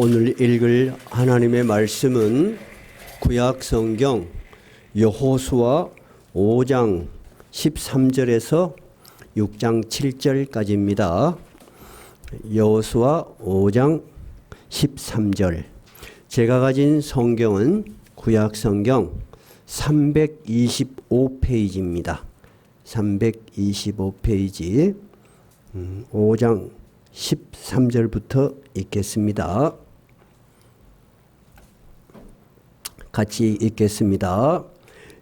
오늘 읽을 하나님의 말씀은 구약 성경 여호수아 5장 13절에서 6장 7절까지입니다. 여호수아 5장 13절. 제가 가진 성경은 구약 성경 325페이지입니다. 325페이지 5장 13절부터 읽겠습니다. 같이 읽겠습니다.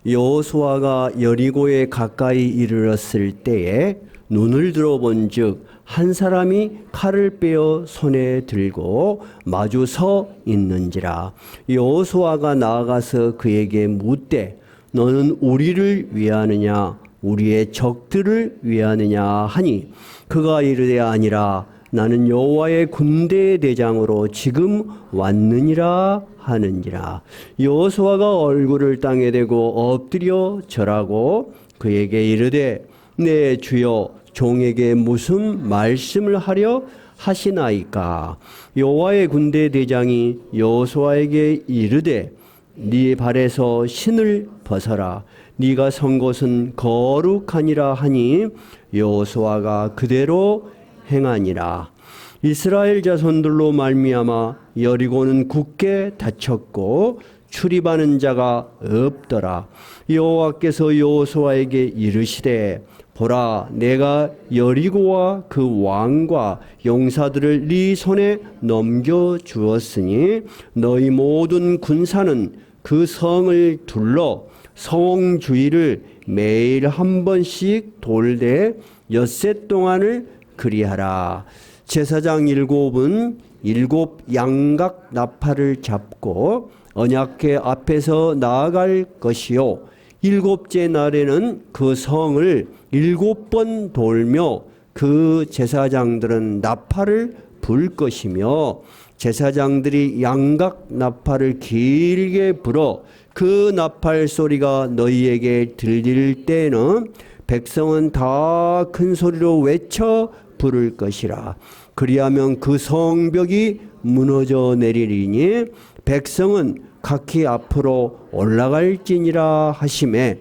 여호수아가 여리고에 가까이 이르렀을 때에 눈을 들어본즉 한 사람이 칼을 빼어 손에 들고 마주 서 있는지라. 여호수아가 나아가서 그에게 묻되 너는 우리를 위하느냐 우리의 적들을 위하느냐 하니 그가 이르되 아니라 나는 여호와의 군대의 대장으로 지금 왔느니라 하는지라. 여호수아가 얼굴을 땅에 대고 엎드려 절하고 그에게 이르되 내 주여 종에게 무슨 말씀을 하려 하시나이까. 여호와의 군대 대장이 여호수아에게 이르되 네 발에서 신을 벗어라. 네가 선 곳은 거룩하니라 하니 여호수아가 그대로 행하니라. 이스라엘 자손들로 말미암아 여리고는 굳게 닫혔고 출입하는 자가 없더라. 여호와께서 여호수아에게 이르시되 보라 내가 여리고와 그 왕과 용사들을 네 손에 넘겨 주었으니 너희 모든 군사는 그 성을 둘러 성 주위를 매일 한 번씩 돌되 엿새 동안을 그리하라. 제사장 7은 7 양각 나팔을 잡고 언약궤 앞에서 나아갈 것이요 7째 날에는 그 성을 7번 돌며 그 제사장들은 나팔을 불 것이며 제사장들이 양각 나팔을 길게 불어 그 나팔 소리가 너희에게 들릴 때에는 백성은 다 큰 소리로 외쳐 부를 것이라. 그리하면 그 성벽이 무너져 내리리니 백성은 각기 앞으로 올라갈지니라 하시매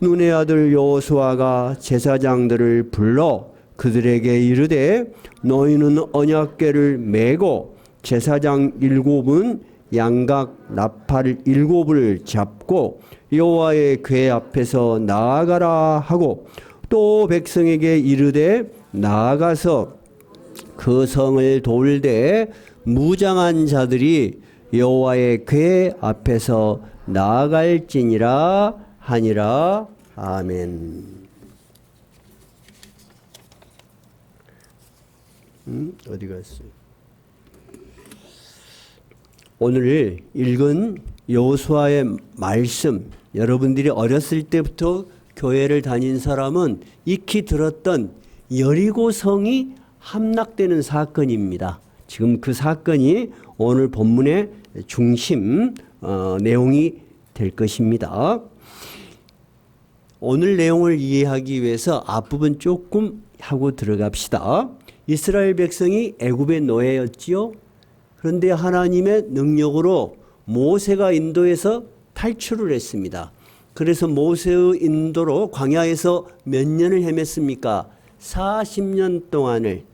눈의 아들 여호수아가 제사장들을 불러 그들에게 이르되 너희는 언약궤를 메고 제사장 7은 양각 나팔 7을 잡고 여호와의 궤 앞에서 나아가라 하고 또 백성에게 이르되 나아가서 그 성을 돌되 무장한 자들이 여호와의 궤 앞에서 나아갈지니라 하니라. 아멘. 어디 갔어요? 오늘 읽은 여호수아의 말씀, 여러분들이 어렸을 때부터 교회를 다닌 사람은 익히 들었던 여리고 성이 함락되는 사건입니다. 지금 그 사건이 오늘 본문의 중심 내용이 될 것입니다. 오늘 내용을 이해하기 위해서 앞부분 조금 하고 들어갑시다. 이스라엘 백성이 애굽의 노예였지요. 그런데 하나님의 능력으로 모세가 인도해서 탈출을 했습니다. 그래서 모세의 인도로 광야에서 몇 년을 헤맸습니까? 40년 동안을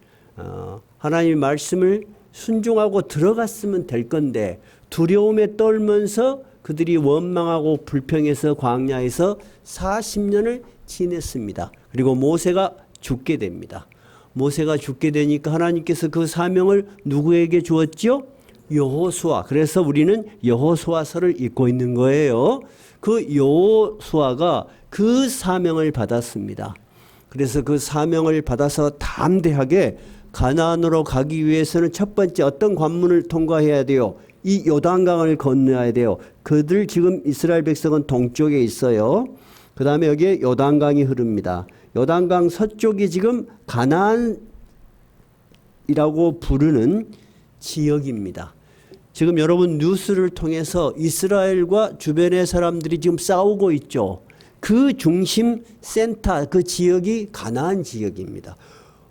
하나님의 말씀을 순종하고 들어갔으면 될 건데 두려움에 떨면서 그들이 원망하고 불평해서 광야에서 40년을 지냈습니다. 그리고 모세가 죽게 됩니다. 모세가 죽게 되니까 하나님께서 그 사명을 누구에게 주었죠? 여호수아. 그래서 우리는 여호수아서를 읽고 있는 거예요. 그 여호수아가 그 사명을 받았습니다. 그래서 그 사명을 받아서 담대하게 가나안으로 가기 위해서는 첫 번째 어떤 관문을 통과해야 돼요? 이 요단강을 건너야 돼요. 그들 지금 이스라엘 백성은 동쪽에 있어요. 그 다음에 여기에 요단강이 흐릅니다. 요단강 서쪽이 지금 가나안이라고 부르는 지역입니다. 지금 여러분 뉴스를 통해서 이스라엘과 주변의 사람들이 지금 싸우고 있죠. 그 중심 센터, 그 지역이 가나안 지역입니다.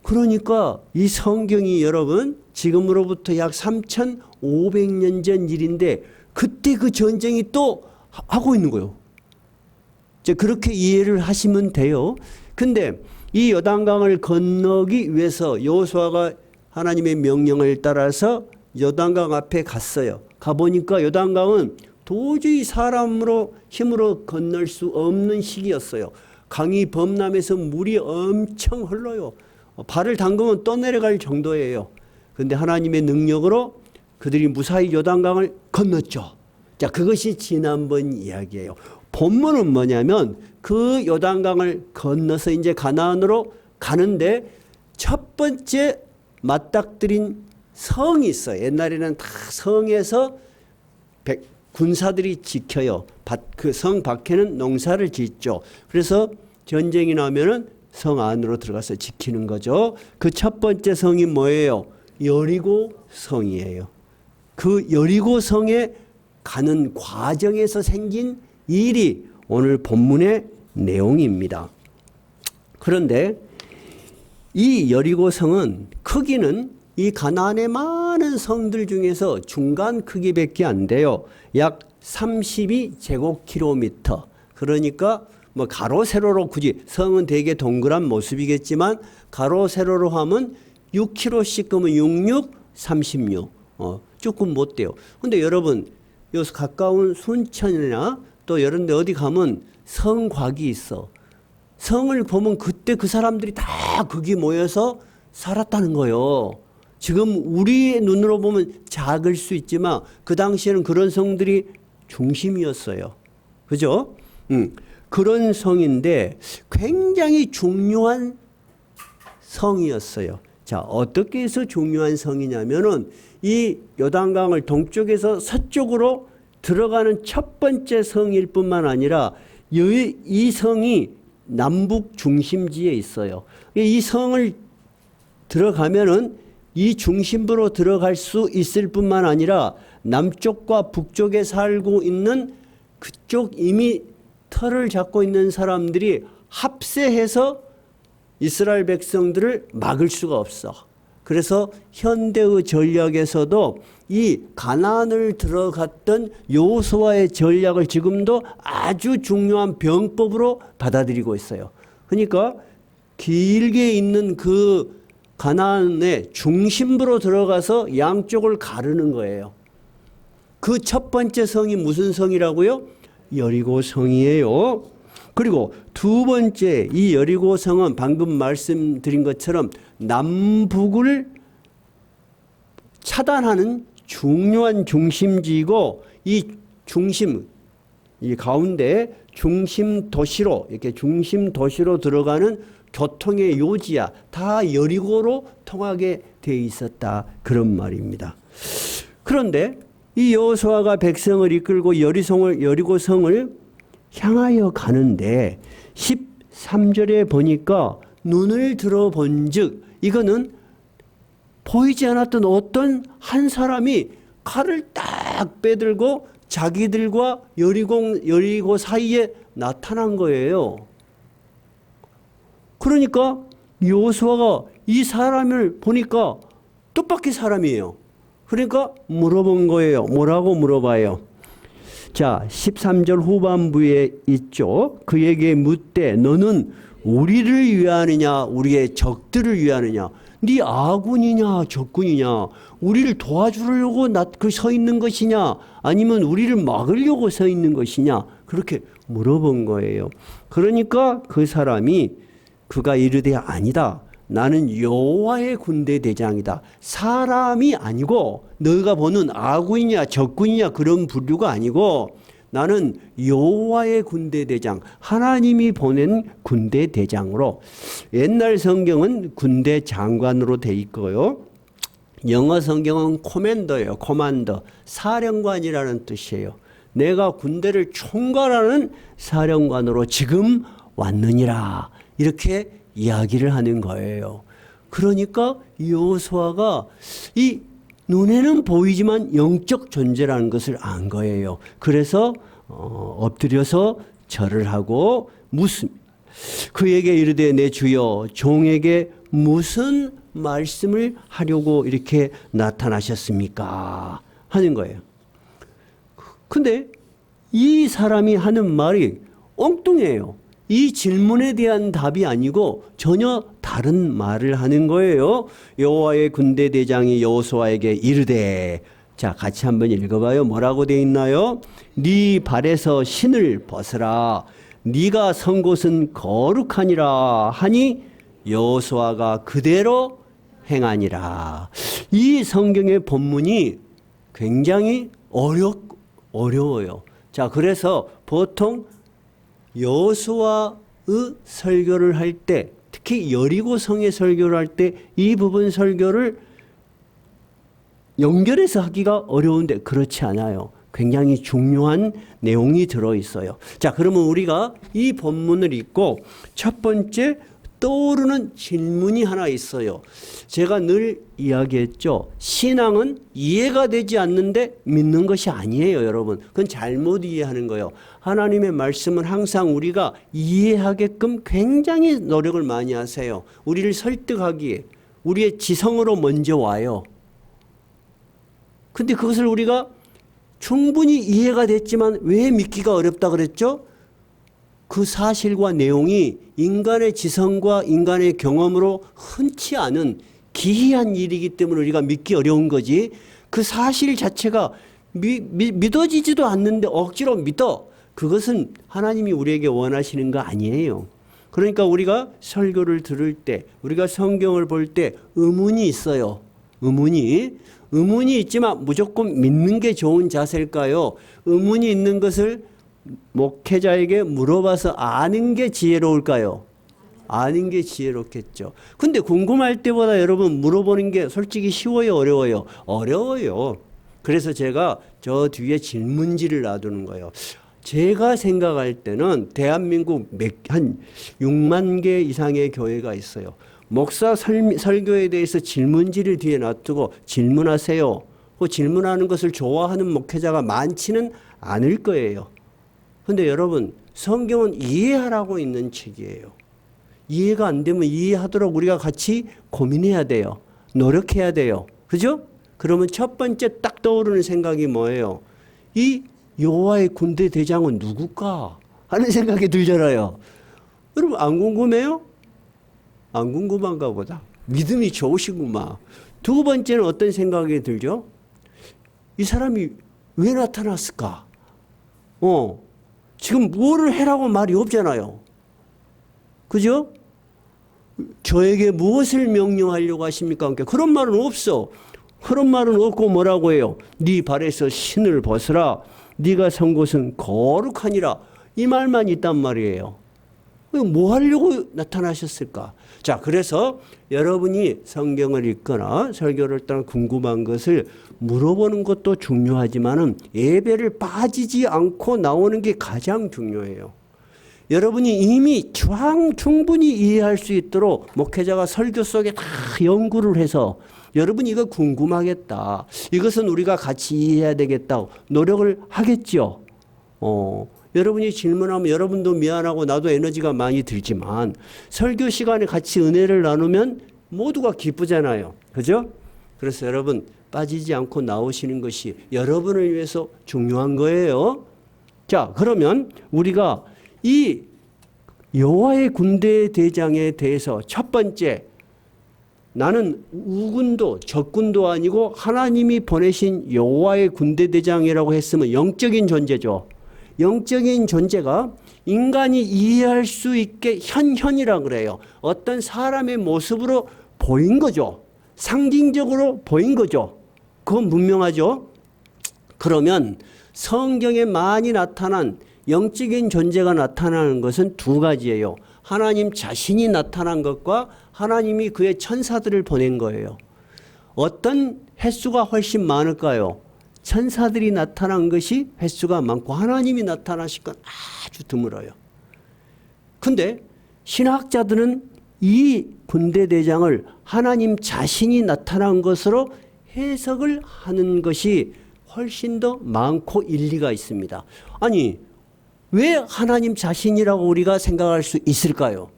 그러니까 이 성경이 여러분 지금으로부터 약 3,500년 전 일인데 그때 그 전쟁이 또 하고 있는 거예요. 이제 그렇게 이해를 하시면 돼요. 근데 이 요단강을 건너기 위해서 여호수아가 하나님의 명령을 따라서 요단강 앞에 갔어요. 가보니까 요단강은 도저히 사람으로 힘으로 건널 수 없는 시기였어요. 강이 범람해서 물이 엄청 흘러요. 발을 담그면 떠내려갈 정도예요. 그런데 하나님의 능력으로 그들이 무사히 요단강을 건넜죠. 자, 그것이 지난번 이야기예요. 본문은 뭐냐면 그 요단강을 건너서 이제 가나안으로 가는데 첫 번째 맞닥뜨린 성이 있어요. 옛날에는 다 성에서 군사들이 지켜요. 그 성 밖에는 농사를 짓죠. 그래서 전쟁이 나면은 성 안으로 들어가서 지키는 거죠. 그 첫 번째 성이 뭐예요? 여리고 성이에요. 그 여리고 성에 가는 과정에서 생긴 일이 오늘 본문의 내용입니다. 그런데 이 여리고 성은 크기는 이 가나안의 많은 성들 중에서 중간 크기밖에 안 돼요. 약 32제곱킬로미터. 그러니까 뭐 가로 세로로 굳이 성은 되게 동그란 모습이겠지만 가로 세로로 하면 6km씩 그러면 66, 36. 조금 못 돼요. 근데 여러분 여기서 가까운 순천이나 또 이런 데 어디 가면 성곽이 있어. 성을 보면 그때 그 사람들이 다 거기 모여서 살았다는 거예요. 지금 우리의 눈으로 보면 작을 수 있지만 그 당시에는 그런 성들이 중심이었어요. 그죠? 그런 성인데 굉장히 중요한 성이었어요. 자, 어떻게 해서 중요한 성이냐면은 이 요단강을 동쪽에서 서쪽으로 들어가는 첫 번째 성일 뿐만 아니라 이 성이 남북 중심지에 있어요. 이 성을 들어가면은 이 중심부로 들어갈 수 있을 뿐만 아니라 남쪽과 북쪽에 살고 있는 그쪽 이미 터를 잡고 있는 사람들이 합세해서 이스라엘 백성들을 막을 수가 없어. 그래서 현대의 전략에서도 이 가나안을 들어갔던 여호수아의 전략을 지금도 아주 중요한 병법으로 받아들이고 있어요. 그러니까 길게 있는 그 가나안의 중심부로 들어가서 양쪽을 가르는 거예요. 그 첫 번째 성이 무슨 성이라고요? 여리고 성이에요. 그리고 두 번째 이 여리고 성은 방금 말씀드린 것처럼 남북을 차단하는 중요한 중심지이고 이 중심, 이 가운데 중심 도시로 이렇게 중심 도시로 들어가는 교통의 요지야 다 여리고로 통하게 돼 있었다 그런 말입니다. 그런데 이 여호수아가 백성을 이끌고 여리고 성을 향하여 가는데 13절에 보니까 눈을 들어본즉 이거는 보이지 않았던 어떤 한 사람이 칼을 딱 빼들고 자기들과 여리고 사이에 나타난 거예요. 그러니까 여호수아가 이 사람을 보니까 뜻밖의 사람이에요. 그러니까 물어본 거예요. 뭐라고 물어봐요? 자, 13절 후반부에 있죠. 그에게 묻되 너는 우리를 위하느냐 우리의 적들을 위하느냐 네 아군이냐 적군이냐 우리를 도와주려고 서 있는 것이냐 아니면 우리를 막으려고 서 있는 것이냐 그렇게 물어본 거예요. 그러니까 그 사람이 그가 이르되 아니다. 나는 여호와의 군대 대장이다. 사람이 아니고 너가 보는 아군이냐 적군이냐 그런 부류가 아니고 나는 여호와의 군대 대장, 하나님이 보낸 군대 대장으로 옛날 성경은 군대 장관으로 돼 있고요. 영어 성경은 코맨더예요. 코만더, 사령관이라는 뜻이에요. 내가 군대를 총괄하는 사령관으로 지금 왔느니라. 이렇게 이야기를 하는 거예요. 그러니까 여호수아가 이 눈에는 보이지만 영적 존재라는 것을 안 거예요. 그래서 엎드려서 절을 하고 그에게 이르되 내 주여 종에게 무슨 말씀을 하려고 이렇게 나타나셨습니까? 하는 거예요. 근데 이 사람이 하는 말이 엉뚱해요. 이 질문에 대한 답이 아니고 전혀 다른 말을 하는 거예요. 여호와의 군대 대장이 여호수아에게 이르되, 자, 같이 한번 읽어봐요. 뭐라고 돼 있나요? 네 발에서 신을 벗으라. 네가 선 곳은 거룩하니라 하니 여호수아가 그대로 행하니라. 이 성경의 본문이 굉장히 어려워요. 자, 그래서 보통 여호수아의 설교를 할 때, 특히 여리고성의 설교를 할 때 이 부분 설교를 연결해서 하기가 어려운데 그렇지 않아요. 굉장히 중요한 내용이 들어있어요. 자, 그러면 우리가 이 본문을 읽고 첫 번째 떠오르는 질문이 하나 있어요. 제가 늘 이야기했죠. 신앙은 이해가 되지 않는데 믿는 것이 아니에요, 여러분. 그건 잘못 이해하는 거예요. 하나님의 말씀은 항상 우리가 이해하게끔 굉장히 노력을 많이 하세요. 우리를 설득하기에 우리의 지성으로 먼저 와요. 근데 그것을 우리가 충분히 이해가 됐지만 왜 믿기가 어렵다 그랬죠? 그 사실과 내용이 인간의 지성과 인간의 경험으로 흔치 않은 기이한 일이기 때문에 우리가 믿기 어려운 거지. 그 사실 자체가 믿어지지도 않는데 억지로 믿어. 그것은 하나님이 우리에게 원하시는 거 아니에요. 그러니까 우리가 설교를 들을 때, 우리가 성경을 볼 때 의문이 있어요. 의문이 있지만 무조건 믿는 게 좋은 자세일까요? 의문이 있는 것을 목회자에게 물어봐서 아는 게 지혜로울까요? 아는 게 지혜롭겠죠. 근데 궁금할 때보다 여러분 물어보는 게 솔직히 쉬워요, 어려워요? 어려워요. 그래서 제가 저 뒤에 질문지를 놔두는 거예요. 제가 생각할 때는 대한민국 한 6만 개 이상의 교회가 있어요. 목사 설교에 대해서 질문지를 뒤에 놔두고 질문하세요. 그 질문하는 것을 좋아하는 목회자가 많지는 않을 거예요. 근데 여러분, 성경은 이해하라고 있는 책이에요. 이해가 안 되면 이해하도록 우리가 같이 고민해야 돼요. 노력해야 돼요. 그죠? 그러면 첫 번째 딱 떠오르는 생각이 뭐예요? 이 여호와의 군대 대장은 누굴까? 하는 생각이 들잖아요. 여러분, 안 궁금해요? 안 궁금한가 보다. 믿음이 좋으시구만. 두 번째는 어떤 생각이 들죠? 이 사람이 왜 나타났을까? 지금 뭐를 해라고 말이 없잖아요. 그죠? 저에게 무엇을 명령하려고 하십니까? 그런 말은 없어. 그런 말은 없고 뭐라고 해요? 네 발에서 신을 벗으라. 네가 선 곳은 거룩하니라. 이 말만 있단 말이에요. 뭐 하려고 나타나셨을까? 자, 그래서 여러분이 성경을 읽거나 설교를 따라 궁금한 것을 물어보는 것도 중요하지만은 예배를 빠지지 않고 나오는 게 가장 중요해요. 여러분이 이미 충분히 이해할 수 있도록 목회자가 설교 속에 다 연구를 해서 여러분이 이거 궁금하겠다. 이것은 우리가 같이 이해해야 되겠다고 노력을 하겠죠. 여러분이 질문하면 여러분도 미안하고 나도 에너지가 많이 들지만 설교 시간에 같이 은혜를 나누면 모두가 기쁘잖아요. 그죠? 그래서 여러분 빠지지 않고 나오시는 것이 여러분을 위해서 중요한 거예요. 자, 그러면 우리가 이 여호와의 군대 대장에 대해서 첫 번째, 나는 우군도 적군도 아니고 하나님이 보내신 여호와의 군대 대장이라고 했으면 영적인 존재죠. 영적인 존재가 인간이 이해할 수 있게 현현이라고 그래요. 어떤 사람의 모습으로 보인 거죠. 상징적으로 보인 거죠. 그건 분명하죠. 그러면 성경에 많이 나타난 영적인 존재가 나타나는 것은 두 가지예요. 하나님 자신이 나타난 것과 하나님이 그의 천사들을 보낸 거예요. 어떤 횟수가 훨씬 많을까요? 천사들이 나타난 것이 횟수가 많고 하나님이 나타나실 건 아주 드물어요. 근데 신학자들은 이 군대 대장을 하나님 자신이 나타난 것으로 해석을 하는 것이 훨씬 더 많고 일리가 있습니다. 아니, 왜 하나님 자신이라고 우리가 생각할 수 있을까요?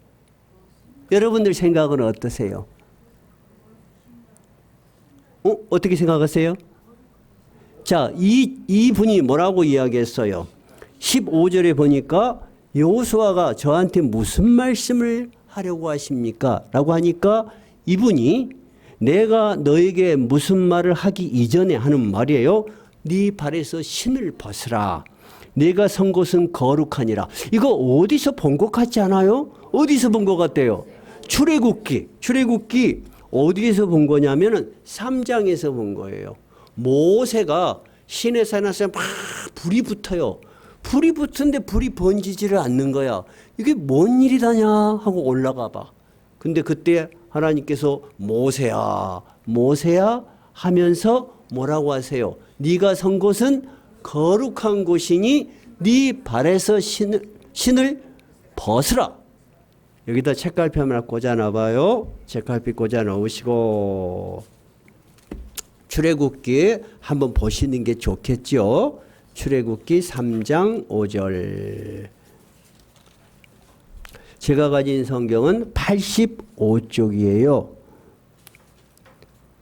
여러분들 생각은 어떠세요? 어떻게 생각하세요? 자, 이 분이 뭐라고 이야기했어요? 15절에 보니까 여호수아가 저한테 무슨 말씀을 하려고 하십니까? 라고 하니까 이분이 내가 너에게 무슨 말을 하기 이전에 하는 말이에요. 네 발에서 신을 벗으라. 내가 선 곳은 거룩하니라. 이거 어디서 본 것 같지 않아요? 어디서 본 것 같아요? 출애굽기 어디에서 본 거냐면은 3장에서 본 거예요. 모세가 시내산에서 막 불이 붙어요. 불이 붙은데 불이 번지지를 않는 거야. 이게 뭔 일이다냐 하고 올라가 봐. 근데 그때 하나님께서 모세야 모세야 하면서 뭐라고 하세요? 네가 선 곳은 거룩한 곳이니 네 발에서 신을 벗으라. 여기다 책갈피 하나 꽂아놔 봐요. 책갈피 꽂아 놓으시고 출애굽기 한번 보시는 게 좋겠죠. 출애굽기 3장 5절. 제가 가진 성경은 85쪽이에요.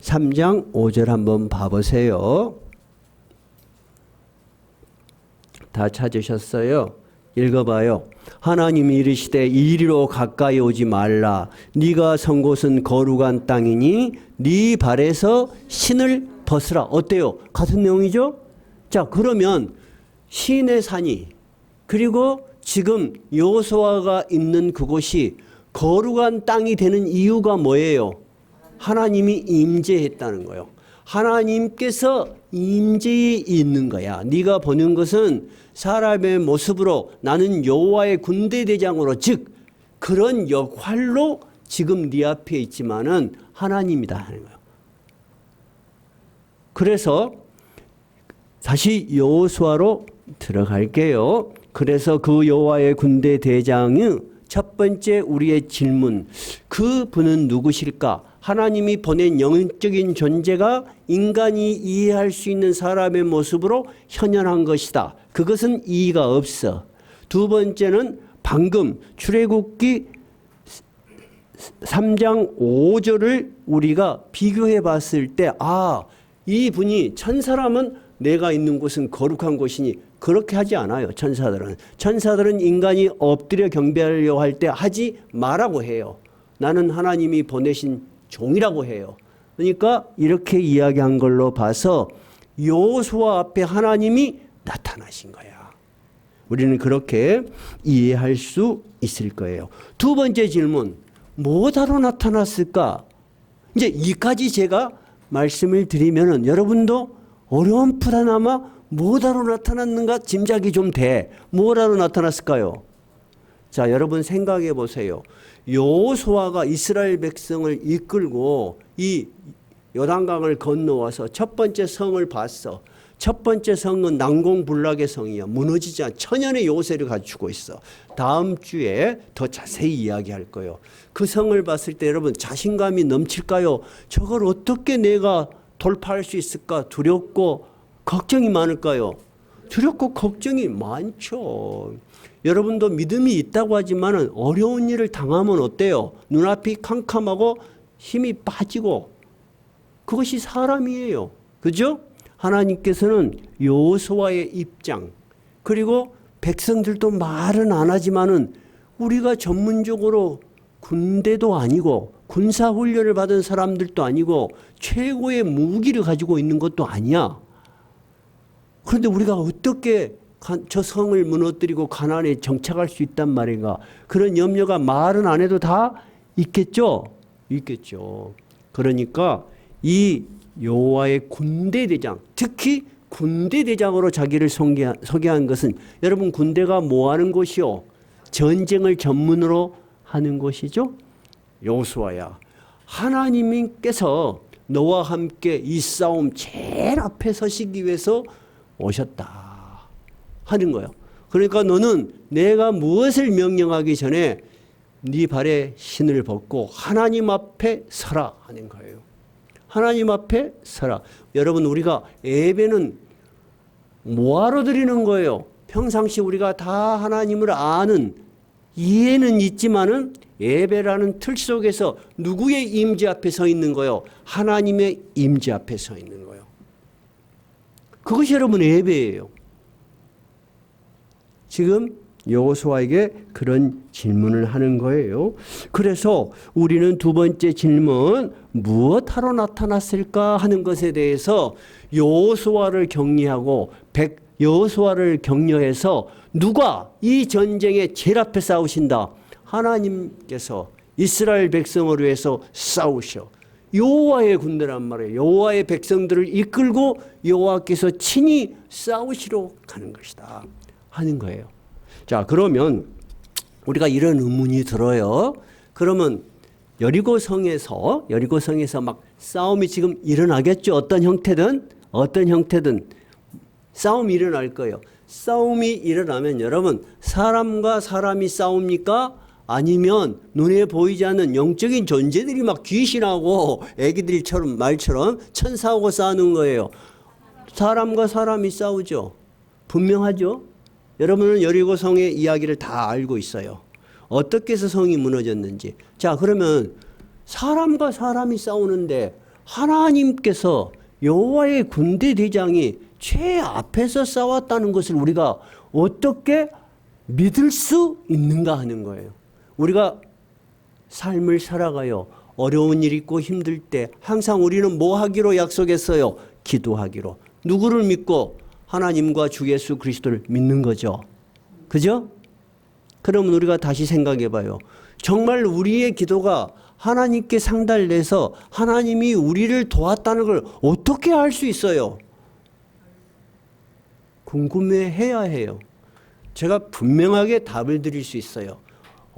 3장 5절 한번 봐보세요. 다 찾으셨어요? 읽어봐요. 하나님이 이르시되 이리로 가까이 오지 말라. 네가 선 곳은 거룩한 땅이니 네 발에서 신을 벗으라. 어때요? 같은 내용이죠? 자, 그러면 시내산이 그리고 지금 여호수아가 있는 그곳이 거룩한 땅이 되는 이유가 뭐예요? 하나님이 임재했다는 거예요. 하나님께서 임재에 있는 거야. 네가 보는 것은 사람의 모습으로 나는 여호와의 군대 대장으로 즉 그런 역할로 지금 네 앞에 있지만은 하나님이다 하는 거예요. 그래서 다시 여호수아로 들어갈게요. 그래서 그 여호와의 군대 대장의 첫 번째 우리의 질문, 그분은 누구실까? 하나님이 보낸 영적인 존재가 인간이 이해할 수 있는 사람의 모습으로 현현한 것이다. 그것은 이의가 없어. 두 번째는 방금 출애굽기 3장 5절을 우리가 비교해 봤을 때 이분이 천사라면 내가 있는 곳은 거룩한 곳이니 그렇게 하지 않아요. 천사들은 인간이 엎드려 경배하려고 할 때 하지 말라고 해요. 나는 하나님이 보내신 종이라고 해요. 그러니까 이렇게 이야기한 걸로 봐서 여호수아 앞에 하나님이 나타나신 거야. 우리는 그렇게 이해할 수 있을 거예요. 두 번째 질문, 뭐하러 나타났을까? 이제 이까지 제가 말씀을 드리면은 여러분도 어렴풋하나마 뭐하러 나타났는가 짐작이 좀 돼. 뭐하러 나타났을까요? 자, 여러분 생각해 보세요. 여호수아가 이스라엘 백성을 이끌고 이 요단강을 건너와서 첫 번째 성을 봤어. 첫 번째 성은 난공불락의 성이야. 무너지지 않은 천연의 요새를 갖추고 있어. 다음 주에 더 자세히 이야기할 거예요. 그 성을 봤을 때 여러분 자신감이 넘칠까요? 저걸 어떻게 내가 돌파할 수 있을까? 두렵고 걱정이 많을까요? 두렵고 걱정이 많죠. 여러분도 믿음이 있다고 하지만 어려운 일을 당하면 어때요? 눈앞이 캄캄하고 힘이 빠지고 그것이 사람이에요. 그죠? 하나님께서는 여호수아의 입장 그리고 백성들도 말은 안 하지만은 우리가 전문적으로 군대도 아니고 군사훈련을 받은 사람들도 아니고 최고의 무기를 가지고 있는 것도 아니야. 그런데 우리가 어떻게 저 성을 무너뜨리고 가나안에 정착할 수 있단 말인가? 그런 염려가 말은 안 해도 다 있겠죠? 있겠죠. 그러니까 이 여호와의 군대 대장, 특히 군대 대장으로 자기를 소개한 것은 여러분 군대가 뭐 하는 곳이요? 전쟁을 전문으로 하는 곳이죠. 여호수아야, 하나님께서 너와 함께 이 싸움 제일 앞에 서시기 위해서 오셨다 하는 거예요. 그러니까 너는 내가 무엇을 명령하기 전에 네 발에 신을 벗고 하나님 앞에 서라 하는 거예요. 하나님 앞에 서라. 여러분 우리가 예배는 뭐하러 드리는 거예요? 평상시 우리가 다 하나님을 아는 이해는 있지만은 예배라는 틀 속에서 누구의 임재 앞에 서 있는 거요? 하나님의 임재 앞에 서 있는 거요. 그것이 여러분 예배예요. 지금 여호수아에게 그런 질문을 하는 거예요. 그래서 우리는 두 번째 질문, 무엇하러 나타났을까 하는 것에 대해서 여호수아를 격려하고 여호수아를 격려해서 누가 이 전쟁에 제일 앞에 싸우신다? 하나님께서 이스라엘 백성을 위해서 싸우셔. 여호와의 군대란 말이에요. 여호와의 백성들을 이끌고 여호와께서 친히 싸우시러 가는 것이다 하는 거예요. 자, 그러면 우리가 이런 의문이 들어요. 그러면 여리고성에서 막 싸움이 지금 일어나겠죠. 어떤 형태든 싸움이 일어날 거예요. 싸움이 일어나면 여러분, 사람과 사람이 싸웁니까? 아니면 눈에 보이지 않는 영적인 존재들이 막 귀신하고 애기들처럼 말처럼 천사하고 싸우는 거예요. 사람과 사람이 싸우죠. 분명하죠. 여러분은 여리고성의 이야기를 다 알고 있어요. 어떻게 해서 성이 무너졌는지. 자, 그러면 사람과 사람이 싸우는데 하나님께서 여호와의 군대 대장이 최 앞에서 싸웠다는 것을 우리가 어떻게 믿을 수 있는가 하는 거예요. 우리가 삶을 살아가요. 어려운 일 있고 힘들 때 항상 우리는 뭐 하기로 약속했어요? 기도하기로. 누구를 믿고? 하나님과 주 예수 그리스도를 믿는 거죠. 그죠? 그러면 우리가 다시 생각해 봐요. 정말 우리의 기도가 하나님께 상달돼서 하나님이 우리를 도왔다는 걸 어떻게 알 수 있어요? 궁금해 해야 해요. 제가 분명하게 답을 드릴 수 있어요.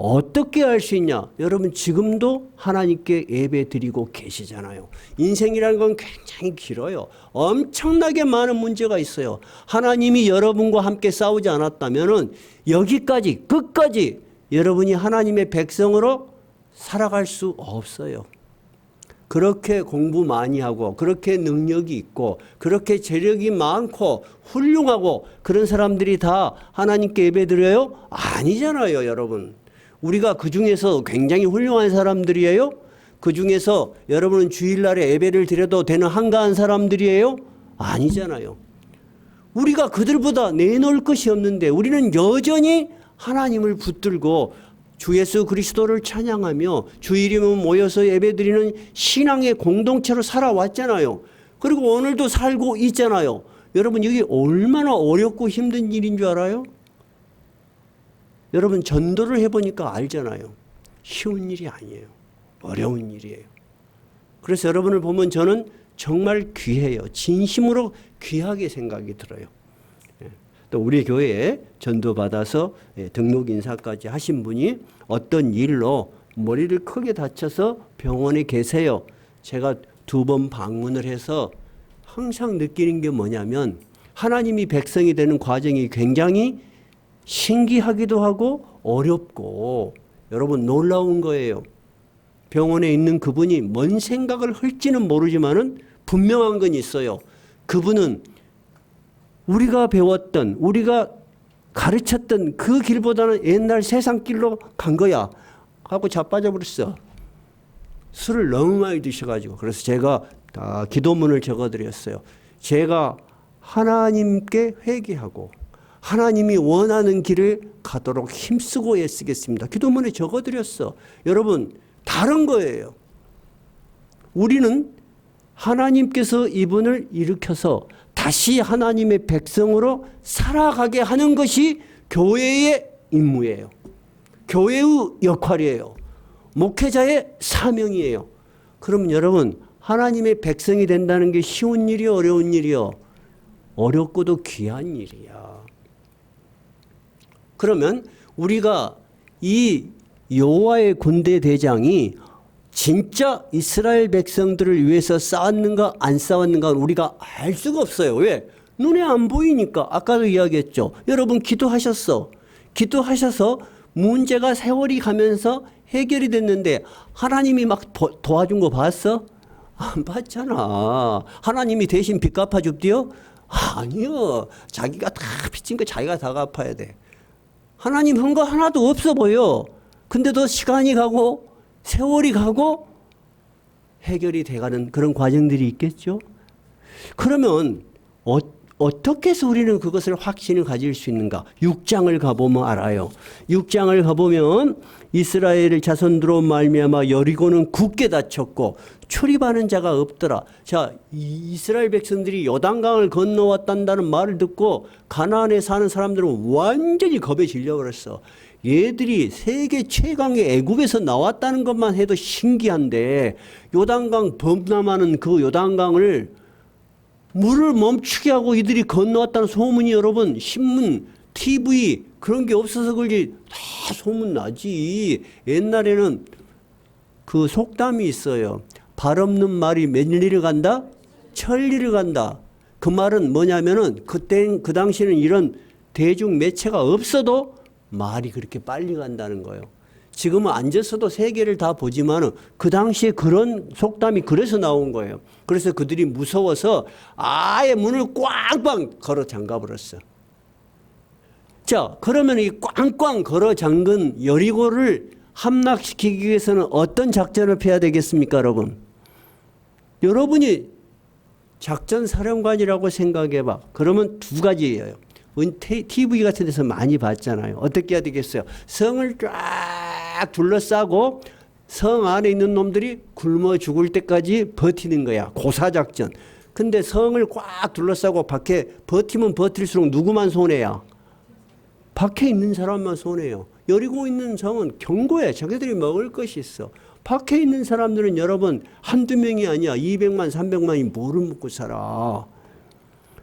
어떻게 알 수 있냐? 여러분 지금도 하나님께 예배 드리고 계시잖아요. 인생이라는 건 굉장히 길어요. 엄청나게 많은 문제가 있어요. 하나님이 여러분과 함께 싸우지 않았다면은 여기까지 끝까지 여러분이 하나님의 백성으로 살아갈 수 없어요. 그렇게 공부 많이 하고 그렇게 능력이 있고 그렇게 재력이 많고 훌륭하고 그런 사람들이 다 하나님께 예배 드려요? 아니잖아요, 여러분. 우리가 그 중에서 굉장히 훌륭한 사람들이에요? 그 중에서 여러분은 주일날에 예배를 드려도 되는 한가한 사람들이에요? 아니잖아요. 우리가 그들보다 내놓을 것이 없는데 우리는 여전히 하나님을 붙들고 주 예수 그리스도를 찬양하며 주일이면 모여서 예배드리는 신앙의 공동체로 살아왔잖아요. 그리고 오늘도 살고 있잖아요. 여러분 이게 얼마나 어렵고 힘든 일인 줄 알아요? 여러분 전도를 해보니까 알잖아요. 쉬운 일이 아니에요. 어려운 일이에요. 그래서 여러분을 보면 저는 정말 귀해요. 진심으로 귀하게 생각이 들어요. 또 우리 교회에 전도받아서 등록 인사까지 하신 분이 어떤 일로 머리를 크게 다쳐서 병원에 계세요. 제가 2번 방문을 해서 항상 느끼는 게 뭐냐면 하나님이 백성이 되는 과정이 굉장히 신기하기도 하고 어렵고 여러분 놀라운 거예요. 병원에 있는 그분이 뭔 생각을 할지는 모르지만은 분명한 건 있어요. 그분은 우리가 배웠던 우리가 가르쳤던 그 길보다는 옛날 세상 길로 간 거야 하고 자빠져 버렸어. 술을 너무 많이 드셔가지고. 그래서 제가 다 기도문을 적어드렸어요. 제가 하나님께 회개하고 하나님이 원하는 길을 가도록 힘쓰고 애쓰겠습니다. 기도문에 적어드렸어. 여러분 다른 거예요. 우리는 하나님께서 이분을 일으켜서 다시 하나님의 백성으로 살아가게 하는 것이 교회의 임무예요. 교회의 역할이에요. 목회자의 사명이에요. 그럼 여러분 하나님의 백성이 된다는 게 쉬운 일이요, 어려운 일이요? 어렵고도 귀한 일이야. 그러면 우리가 이 여호와의 군대 대장이 진짜 이스라엘 백성들을 위해서 싸웠는가 안 싸웠는가 우리가 알 수가 없어요. 왜? 눈에 안 보이니까. 아까도 이야기했죠. 여러분 기도하셨어. 기도하셔서 문제가 세월이 가면서 해결이 됐는데 하나님이 막 도와준 거 봤어? 안 봤잖아. 하나님이 대신 빚 갚아줍디요? 아니요. 자기가 다 빚진 거 자기가 다 갚아야 돼. 하나님 한 거 하나도 없어 보여. 근데도 시간이 가고 세월이 가고 해결이 돼가는 그런 과정들이 있겠죠. 그러면 어떻게 해서 우리는 그것을 확신을 가질 수 있는가? 6장을 가보면 알아요. 6장을 가보면 이스라엘 자손들로 말미암아 여리고는 굳게 닫혔고 출입하는 자가 없더라. 자, 이스라엘 백성들이 요단강을 건너왔단다는 말을 듣고 가나안에 사는 사람들은 완전히 겁에 질려버렸어. 얘들이 세계 최강의 애굽에서 나왔다는 것만 해도 신기한데 요단강 범람하는 그 요단강을 물을 멈추게 하고 이들이 건너왔다는 소문이 여러분 신문, TV 그런 게 없어서 그런지 다 소문나지. 옛날에는 그 속담이 있어요. 발 없는 말이 몇리를 간다? 천리를 간다. 그 말은 뭐냐면은 그 당시에는 이런 대중 매체가 없어도 말이 그렇게 빨리 간다는 거예요. 지금은 앉아서도 세계를 다 보지만은 그 당시에 그런 속담이 그래서 나온 거예요. 그래서 그들이 무서워서 아예 문을 꽝꽝 걸어 잠가 버렸어. 자, 그러면 이 꽝꽝 걸어 잠근 여리고를 함락시키기 위해서는 어떤 작전을 펴야 되겠습니까, 여러분? 여러분이 작전 사령관이라고 생각해 봐. 그러면 두 가지예요. TV 같은 데서 많이 봤잖아요. 어떻게 해야 되겠어요? 성을 쫙 둘러싸고 성 안에 있는 놈들이 굶어 죽을 때까지 버티는 거야. 고사작전. 근데 성을 꽉 둘러싸고 밖에 버티면 버틸수록 누구만 손해야? 밖에 있는 사람만 손해요. 여리고 있는 성은 견고해. 자기들이 먹을 것이 있어. 밖에 있는 사람들은 여러분 한두 명이 아니야. 200만 300만이 뭐를 먹고 살아.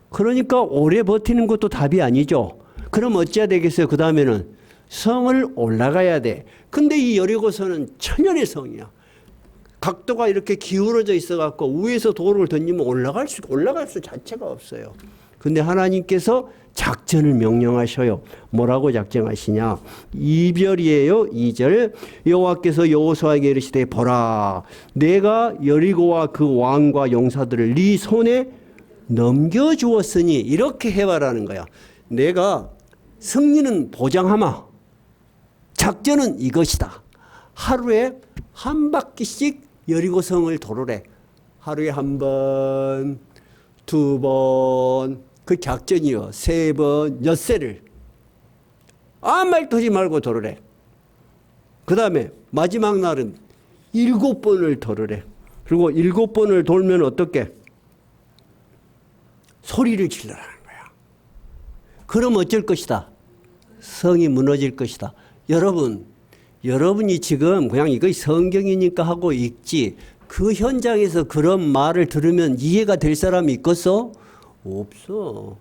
그러니까 오래 버티는 것도 답이 아니죠. 그럼 어찌해야 되겠어요? 그 다음에는 성을 올라가야 돼. 근데 이 여리고성은 천연의 성이야. 각도가 이렇게 기울어져 있어갖고 위에서 돌을 던지면 올라갈 수 자체가 없어요. 근데 하나님께서 작전을 명령하셔요. 뭐라고 작정하시냐? 이별이에요. 2절. 여호와께서 여호수아에게 이르시되 보라, 내가 여리고와 그 왕과 용사들을 네 손에 넘겨주었으니 이렇게 해봐라는 거야. 내가 승리는 보장하마. 작전은 이것이다. 하루에 한 바퀴씩 여리고성을 도르래. 하루에 한 번, 두 번, 그 작전이요. 세 번, 엿새를. 아무 말도 하지 말고 도르래. 그 다음에 마지막 날은 7번을 도르래. 그리고 7번을 돌면 어떻게? 소리를 질러라는 거야. 그럼 어쩔 것이다? 성이 무너질 것이다. 여러분이 지금 그냥 이거 성경이니까 하고 읽지 그 현장에서 그런 말을 들으면 이해가 될 사람이 있겠어? 없어.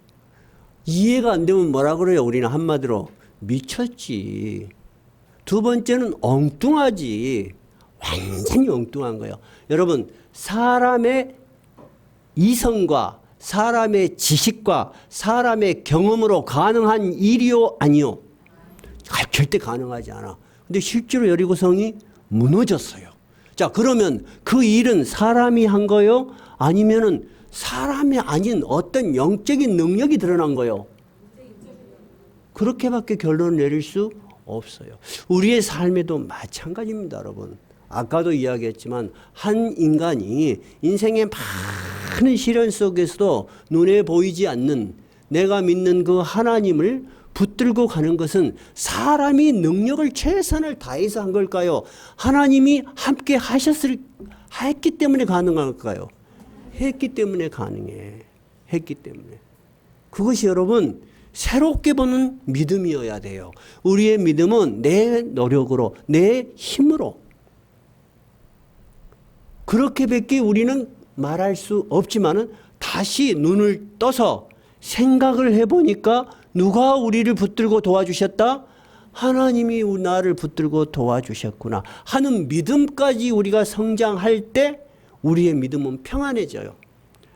이해가 안 되면 뭐라 그래요? 우리는 한마디로 미쳤지. 두 번째는 엉뚱하지. 완전히 엉뚱한 거예요. 여러분, 사람의 이성과 사람의 지식과 사람의 경험으로 가능한 일이요? 아니요? 절대 가능하지 않아. 근데 실제로 여리고성이 무너졌어요. 자, 그러면 그 일은 사람이 한 거요? 아니면은 사람이 아닌 어떤 영적인 능력이 드러난 거요? 그렇게밖에 결론을 내릴 수 없어요. 우리의 삶에도 마찬가지입니다, 여러분. 아까도 이야기했지만 한 인간이 인생의 많은 시련 속에서도 눈에 보이지 않는 내가 믿는 그 하나님을 붙들고 가는 것은 사람이 능력을 최선을 다해서 한 걸까요? 하나님이 함께 했기 때문에 가능한 걸까요? 했기 때문에 가능해. 했기 때문에. 그것이 여러분 새롭게 보는 믿음이어야 돼요. 우리의 믿음은 내 노력으로, 내 힘으로 그렇게밖에 우리는 말할 수 없지만은 다시 눈을 떠서 생각을 해보니까 누가 우리를 붙들고 도와주셨다? 하나님이 나를 붙들고 도와주셨구나 하는 믿음까지 우리가 성장할 때 우리의 믿음은 평안해져요.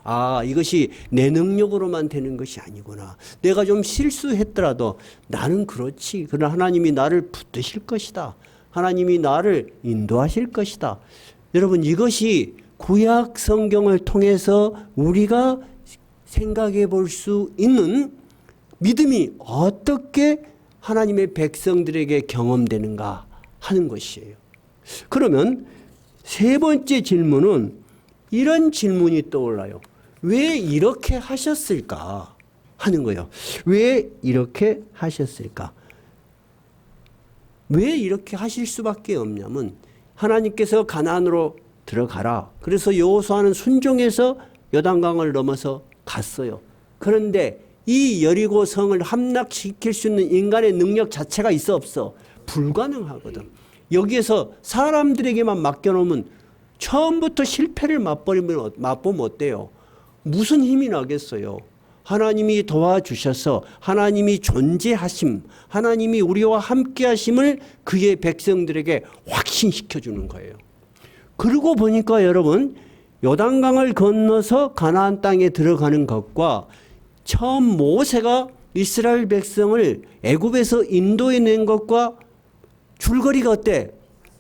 아, 이것이 내 능력으로만 되는 것이 아니구나. 내가 좀 실수했더라도 나는 그렇지. 그러나 하나님이 나를 붙드실 것이다. 하나님이 나를 인도하실 것이다. 여러분, 이것이 구약 성경을 통해서 우리가 생각해 볼 수 있는 믿음이 어떻게 하나님의 백성들에게 경험되는가 하는 것이에요. 그러면 세 번째 질문은 이런 질문이 떠올라요. 왜 이렇게 하셨을까 하는 거예요. 왜 이렇게 하셨을까? 왜 이렇게 하실 수밖에 없냐면 하나님께서 가나안으로 들어가라. 그래서 여호수아는 순종해서 요단강을 넘어서 갔어요. 그런데 이 여리고 성을 함락시킬 수 있는 인간의 능력 자체가 있어 없어? 불가능하거든. 여기에서 사람들에게만 맡겨놓으면 처음부터 실패를 맛보면 어때요? 무슨 힘이 나겠어요? 하나님이 도와주셔서 하나님이 존재하심, 하나님이 우리와 함께 하심을 그의 백성들에게 확신시켜 주는 거예요. 그러고 보니까 여러분, 요단강을 건너서 가나안 땅에 들어가는 것과 처음 모세가 이스라엘 백성을 애굽에서 인도해낸 것과 줄거리가 어때?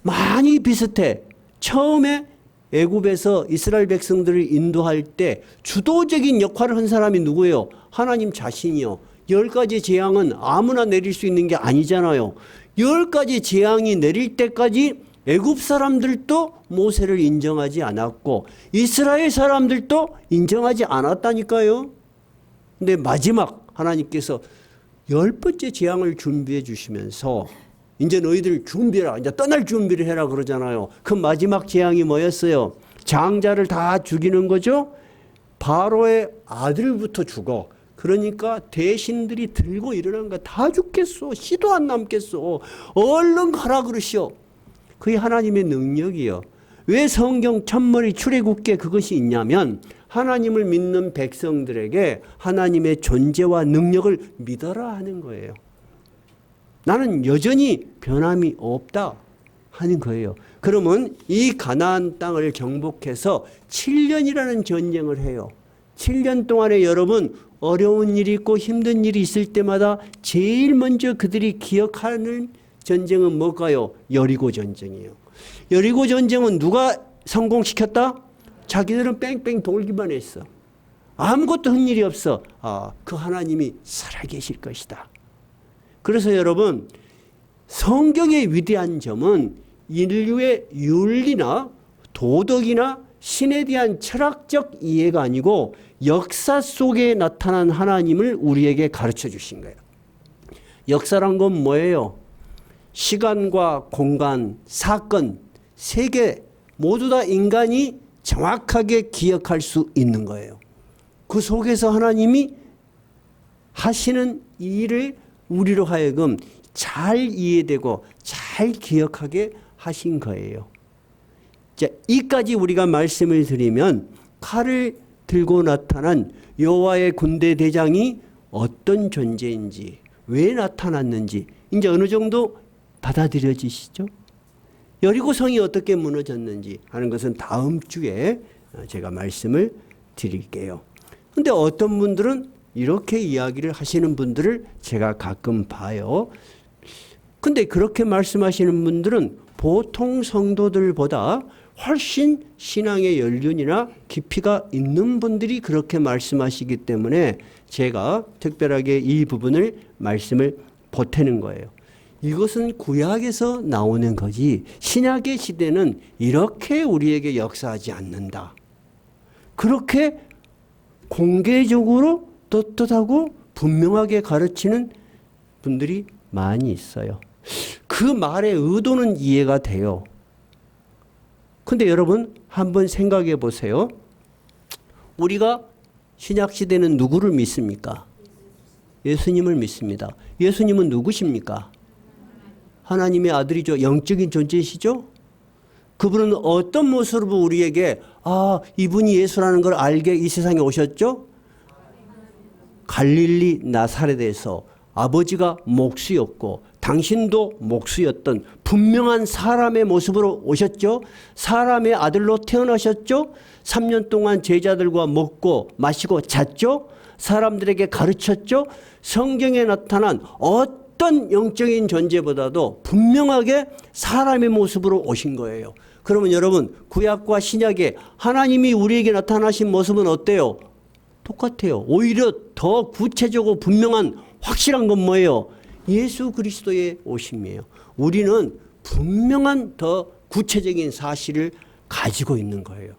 많이 비슷해. 처음에 애굽에서 이스라엘 백성들을 인도할 때 주도적인 역할을 한 사람이 누구예요? 하나님 자신이요. 10가지 재앙은 아무나 내릴 수 있는 게 아니잖아요. 10가지 재앙이 내릴 때까지 애굽 사람들도 모세를 인정하지 않았고 이스라엘 사람들도 인정하지 않았다니까요. 근데 마지막 하나님께서 10번째 재앙을 준비해 주시면서 이제 너희들 준비해라. 이제 떠날 준비를 해라 그러잖아요. 그 마지막 재앙이 뭐였어요? 장자를 다 죽이는 거죠. 바로의 아들부터 죽어. 그러니까 대신들이 들고 일어난 거 다 죽겠어. 씨도 안 남겠어. 얼른 가라 그러시오. 그게 하나님의 능력이요. 왜 성경 첫머리 출애굽기에 그것이 있냐면 하나님을 믿는 백성들에게 하나님의 존재와 능력을 믿어라 하는 거예요. 나는 여전히 변함이 없다 하는 거예요. 그러면 이 가나안 땅을 정복해서 7년이라는 전쟁을 해요. 7년 동안에 여러분 어려운 일이 있고 힘든 일이 있을 때마다 제일 먼저 그들이 기억하는 전쟁은 뭘까요? 여리고 전쟁이에요. 여리고 전쟁은 누가 성공시켰다? 자기들은 뺑뺑 돌기만 했어. 아무것도 한 일이 없어. 그 하나님이 살아계실 것이다. 그래서 여러분 성경의 위대한 점은 인류의 윤리나 도덕이나 신에 대한 철학적 이해가 아니고 역사 속에 나타난 하나님을 우리에게 가르쳐 주신 거예요. 역사란 건 뭐예요? 시간과 공간, 사건, 세계 모두 다 인간이 정확하게 기억할 수 있는 거예요. 그 속에서 하나님이 하시는 일을 우리로 하여금 잘 이해되고 잘 기억하게 하신 거예요. 자, 이까지 우리가 말씀을 드리면 칼을 들고 나타난 여호와의 군대 대장이 어떤 존재인지, 왜 나타났는지 이제 어느 정도 받아들여지시죠? 여리고성이 어떻게 무너졌는지 하는 것은 다음 주에 제가 말씀을 드릴게요. 그런데 어떤 분들은 이렇게 이야기를 하시는 분들을 제가 가끔 봐요. 근데 그렇게 말씀하시는 분들은 보통 성도들보다 훨씬 신앙의 연륜이나 깊이가 있는 분들이 그렇게 말씀하시기 때문에 제가 특별하게 이 부분을 말씀을 보태는 거예요. 이것은 구약에서 나오는 거지 신약의 시대는 이렇게 우리에게 역사하지 않는다. 그렇게 공개적으로 떳떳하고 분명하게 가르치는 분들이 많이 있어요. 그 말의 의도는 이해가 돼요. 근데 여러분 한번 생각해 보세요. 우리가 신약시대는 누구를 믿습니까? 예수님을 믿습니다. 예수님은 누구십니까? 하나님의 아들이죠. 영적인 존재이시죠. 그분은 어떤 모습으로 우리에게 이분이 예수라는 걸 알게 이 세상에 오셨죠? 갈릴리 나사렛에서 아버지가 목수였고 당신도 목수였던 분명한 사람의 모습으로 오셨죠. 사람의 아들로 태어나셨죠. 3년 동안 제자들과 먹고 마시고 잤죠. 사람들에게 가르쳤죠. 성경에 나타난 어떤 영적인 존재보다도 분명하게 사람의 모습으로 오신 거예요. 그러면 여러분 구약과 신약에 하나님이 우리에게 나타나신 모습은 어때요? 똑같아요. 오히려 더 구체적이고 분명한 확실한 건 뭐예요? 예수 그리스도의 오심이에요. 우리는 분명한 더 구체적인 사실을 가지고 있는 거예요.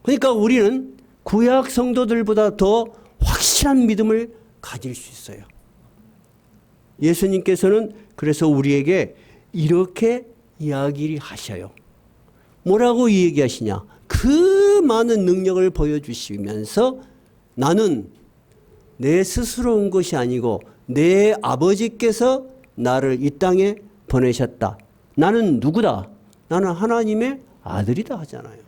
그러니까 우리는 구약 성도들보다 더 확실한 믿음을 가질 수 있어요. 예수님께서는 그래서 우리에게 이렇게 이야기를 하셔요. 뭐라고 얘기하시냐? 그 많은 능력을 보여주시면서 나는 내 스스로 온 것이 아니고 내 아버지께서 나를 이 땅에 보내셨다. 나는 누구다? 나는 하나님의 아들이다 하잖아요.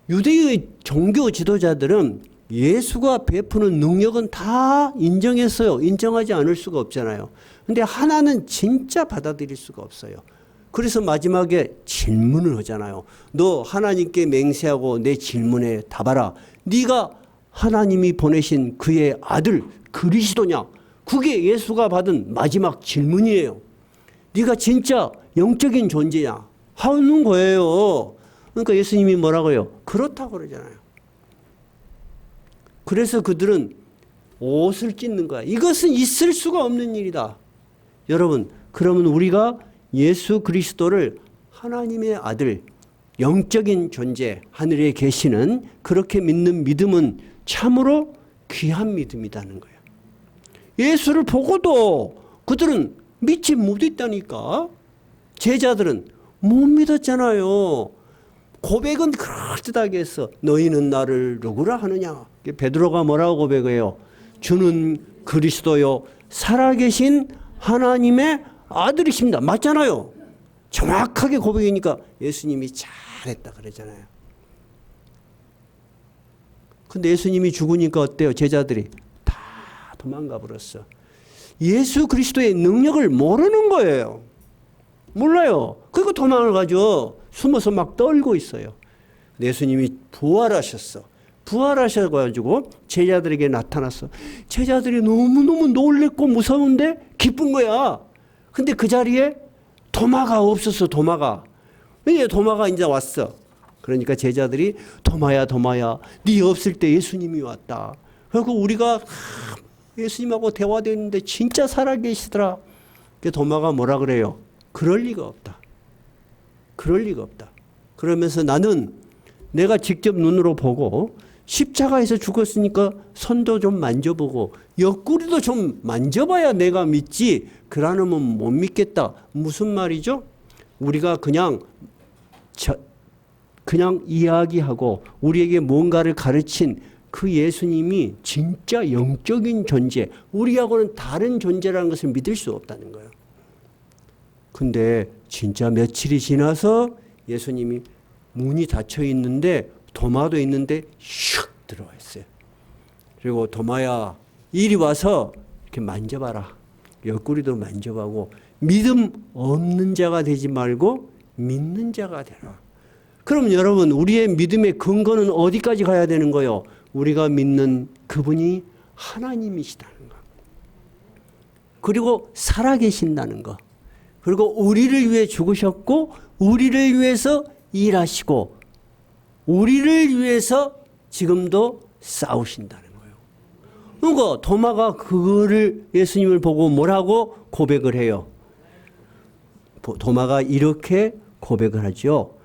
유대의 종교 지도자들은 예수가 베푸는 능력은 다 인정했어요. 인정하지 않을 수가 없잖아요. 근데 하나는 진짜 받아들일 수가 없어요. 그래서 마지막에 질문을 하잖아요. 너 하나님께 맹세하고 내 질문에 답하라. 네가 하나님이 보내신 그의 아들 그리스도냐? 그게 예수가 받은 마지막 질문이에요. 네가 진짜 영적인 존재냐? 하는 거예요. 그러니까 예수님이 뭐라고요? 그렇다고 그러잖아요. 그래서 그들은 옷을 찢는 거야. 이것은 있을 수가 없는 일이다. 여러분, 그러면 우리가 예수 그리스도를 하나님의 아들, 영적인 존재, 하늘에 계시는 그렇게 믿는 믿음은 참으로 귀한 믿음이라는 거예요. 예수를 보고도 그들은 믿지 못했다니까. 제자들은 못 믿었잖아요. 고백은 그럴듯하게 했어. 너희는 나를 누구라 하느냐. 베드로가 뭐라고 고백해요? 주는 그리스도요 살아계신 하나님의 아들이십니다. 맞잖아요. 정확하게 고백이니까 예수님이 잘했다 그러잖아요. 근데 예수님이 죽으니까 어때요? 제자들이 다 도망가 버렸어. 예수 그리스도의 능력을 모르는 거예요. 몰라요. 그리고 도망을 가죠. 숨어서 막 떨고 있어요. 예수님이 부활하셨어. 부활하셔가지고 제자들에게 나타났어. 제자들이 너무너무 놀랬고 무서운데 기쁜 거야. 근데 그 자리에 도마가 없었어. 도마가. 왜 도마가 이제 왔어. 그러니까 제자들이 도마야 도마야 네 없을 때 예수님이 왔다. 그리고 우리가 예수님하고 대화됐는데 진짜 살아계시더라. 도마가 뭐라 그래요? 그럴 리가 없다. 그럴 리가 없다. 그러면서 나는 내가 직접 눈으로 보고 십자가에서 죽었으니까 손도 좀 만져보고 옆구리도 좀 만져봐야 내가 믿지. 그러면 못 믿겠다. 무슨 말이죠? 우리가 그냥 이야기하고 우리에게 뭔가를 가르친 그 예수님이 진짜 영적인 존재, 우리하고는 다른 존재라는 것을 믿을 수 없다는 거예요. 근데 진짜 며칠이 지나서 예수님이 문이 닫혀 있는데 도마도 있는데 슉 들어와 있어요. 그리고 도마야 이리 와서 이렇게 만져봐라. 옆구리도 만져보고 믿음 없는 자가 되지 말고 믿는 자가 되라. 그럼 여러분 우리의 믿음의 근거는 어디까지 가야 되는 거예요? 우리가 믿는 그분이 하나님이시다는 거. 그리고 살아계신다는 거. 그리고 우리를 위해 죽으셨고 우리를 위해서 일하시고 우리를 위해서 지금도 싸우신다는 거예요. 그러니까 도마가 그거를 예수님을 보고 뭐라고 고백을 해요? 도마가 이렇게 고백을 하죠.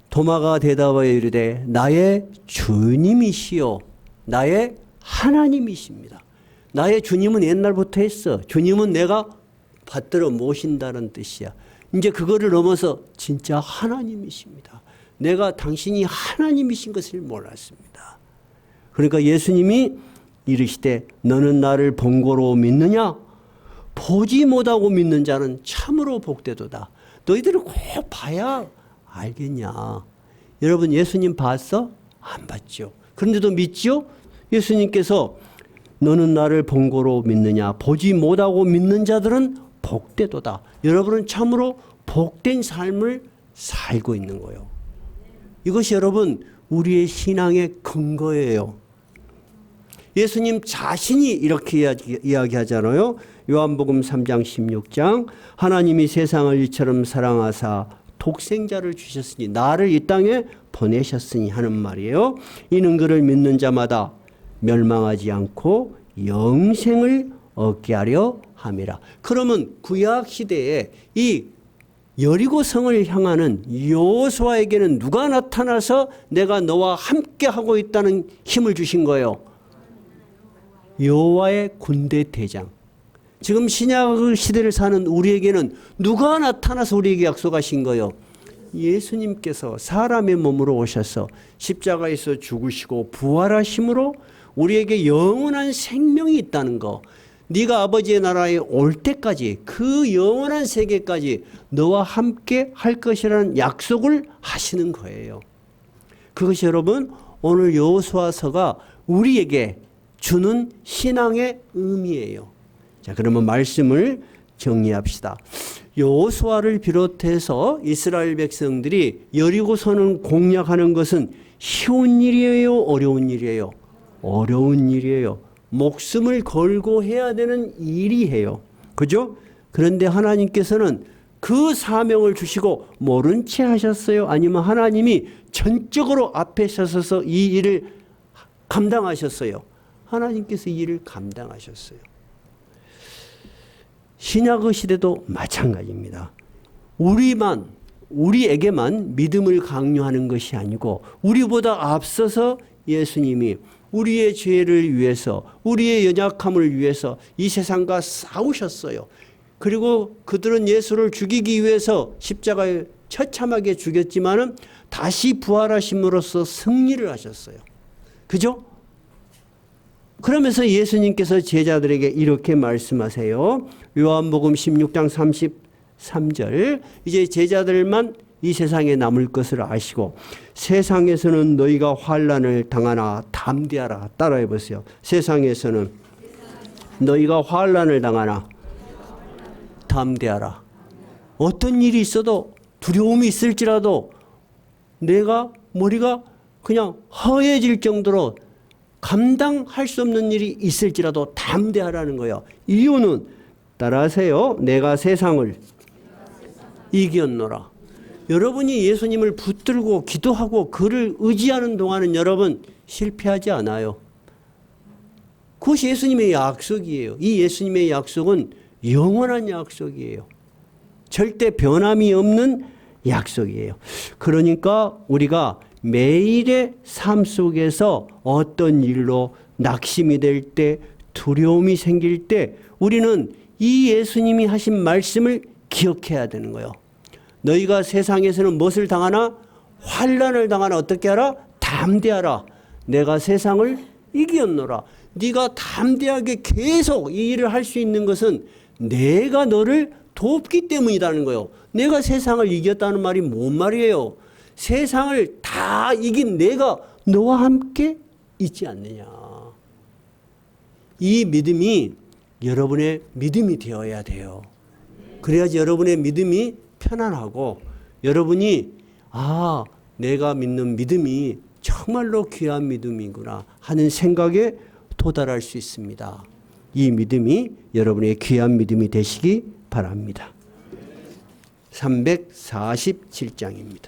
도마가 대답하여 이르되 나의 주님이시요 나의 하나님이십니다. 나의 주님은 옛날부터 했어. 주님은 내가 받들어 모신다는 뜻이야. 이제 그거를 넘어서 진짜 하나님이십니다. 내가 당신이 하나님이신 것을 몰랐습니다. 그러니까 예수님이 이르시되 너는 나를 본고로 믿느냐? 보지 못하고 믿는 자는 참으로 복되도다. 너희들이 꼭 봐야 알겠냐? 여러분 예수님 봤어? 안 봤죠. 그런데도 믿지요? 예수님께서 너는 나를 본고로 믿느냐? 보지 못하고 믿는 자들은 복되도다. 여러분은 참으로 복된 삶을 살고 있는 거예요. 이것이 여러분 우리의 신앙의 근거예요. 예수님 자신이 이렇게 이야기하잖아요. 요한복음 3장 16장 하나님이 세상을 이처럼 사랑하사 독생자를 주셨으니 나를 이 땅에 보내셨으니 하는 말이에요. 이는 그를 믿는 자마다 멸망하지 않고 영생을 얻게 하려 함이라. 그러면 구약 시대에 이 여리고 성을 향하는 여호수아에게는 누가 나타나서 내가 너와 함께 하고 있다는 힘을 주신 거예요? 여호와의 군대 대장. 지금 신약 시대를 사는 우리에게는 누가 나타나서 우리에게 약속하신 거예요? 예수님께서 사람의 몸으로 오셔서 십자가에서 죽으시고 부활하심으로 우리에게 영원한 생명이 있다는 거. 네가 아버지의 나라에 올 때까지 그 영원한 세계까지 너와 함께 할 것이라는 약속을 하시는 거예요. 그것이 여러분 오늘 여호수아서가 우리에게 주는 신앙의 의미예요. 자, 그러면 말씀을 정리합시다. 여호수아를 비롯해서 이스라엘 백성들이 여리고성을 공략하는 것은 쉬운 일이에요? 어려운 일이에요? 어려운 일이에요. 목숨을 걸고 해야 되는 일이에요. 그죠? 그런데 하나님께서는 그 사명을 주시고 모른 채 하셨어요? 아니면 하나님이 전적으로 앞에 서서 이 일을 감당하셨어요? 하나님께서 이 일을 감당하셨어요. 신약 시대도 마찬가지입니다. 우리에게만 믿음을 강요하는 것이 아니고 우리보다 앞서서 예수님이 우리의 죄를 위해서, 우리의 연약함을 위해서 이 세상과 싸우셨어요. 그리고 그들은 예수를 죽이기 위해서 십자가에 처참하게 죽였지만은 다시 부활하심으로써 승리를 하셨어요. 그죠? 그러면서 예수님께서 제자들에게 이렇게 말씀하세요. 요한복음 16장 33절. 이제 제자들만 이 세상에 남을 것을 아시고 세상에서는 너희가 환난을 당하나 담대하라. 따라해 보세요. 세상에서는 너희가 환난을 당하나 담대하라. 어떤 일이 있어도 두려움이 있을지라도 내가 머리가 그냥 허해질 정도로 감당할 수 없는 일이 있을지라도 담대하라는 거예요. 이유는 따라하세요. 내가 세상을 이겼노라. 여러분이 예수님을 붙들고 기도하고 그를 의지하는 동안은 여러분 실패하지 않아요. 그것이 예수님의 약속이에요. 이 예수님의 약속은 영원한 약속이에요. 절대 변함이 없는 약속이에요. 그러니까 우리가 매일의 삶 속에서 어떤 일로 낙심이 될 때, 두려움이 생길 때 우리는 이 예수님이 하신 말씀을 기억해야 되는 거예요. 너희가 세상에서는 무엇을 당하나? 환난을 당하나 어떻게 하라? 담대하라. 내가 세상을 이겼노라. 네가 담대하게 계속 이 일을 할 수 있는 것은 내가 너를 돕기 때문이라는 거예요. 내가 세상을 이겼다는 말이 뭔 말이에요? 세상을 다 이긴 내가 너와 함께 있지 않느냐. 이 믿음이 여러분의 믿음이 되어야 돼요. 그래야지 여러분의 믿음이 편안하고 여러분이 내가 믿는 믿음이 정말로 귀한 믿음이구나 하는 생각에 도달할 수 있습니다. 이 믿음이 여러분의 귀한 믿음이 되시기 바랍니다. 347장입니다.